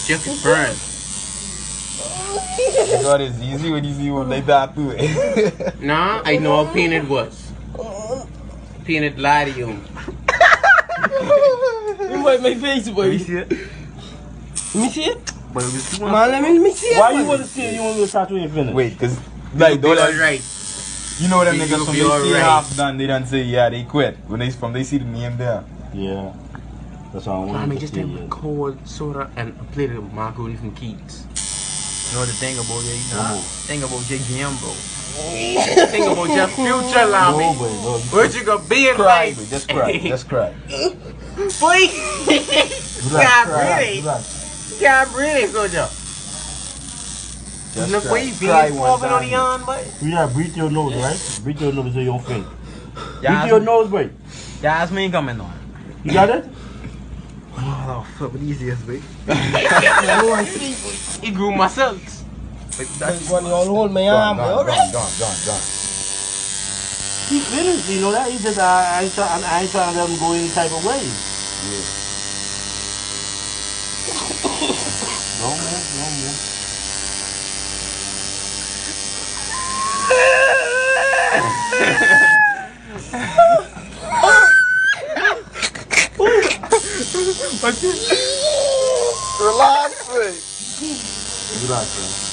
Jeffrey Burns. God, it's easy when you see one like that too. Nah, I know how Peanut was. Peanut lied to you. You might my face, boy. Let me see it. Let me see it. But it was too Man, much. let me see it. Why you want to see it? You want to start to finish? Wait, cause like You'll don't be let, alright. you know them You niggas will from be they see alright. half done, they don't say yeah they quit when they see the name there. Yeah. That's all I want I mean, to just see. take cold soda and a plate of macaroni from Keats. You know the thing about thing about JGM, bro. Think about your future, Lobby. No, boy, no. What you gonna be in Cry, life? boy, just cry, just cry. Boy, can't Relax, breathe. relax. Can't breathe, Soja. Just Look cry. where you Cry being one falling on the time. yarn, boy. Yeah, breathe your nose, right? Breathe your nose so you don't faint. Yas- Breathe your nose, boy. Yasmin coming on. You got it? Oh, fuck, what easiest, boy. He grew muscles. That's one you all hold my arm, boy. Gone. He finished, you know that? He just, I ain't trying to let him go any type of way. No more. Relax, boy. Relax, man.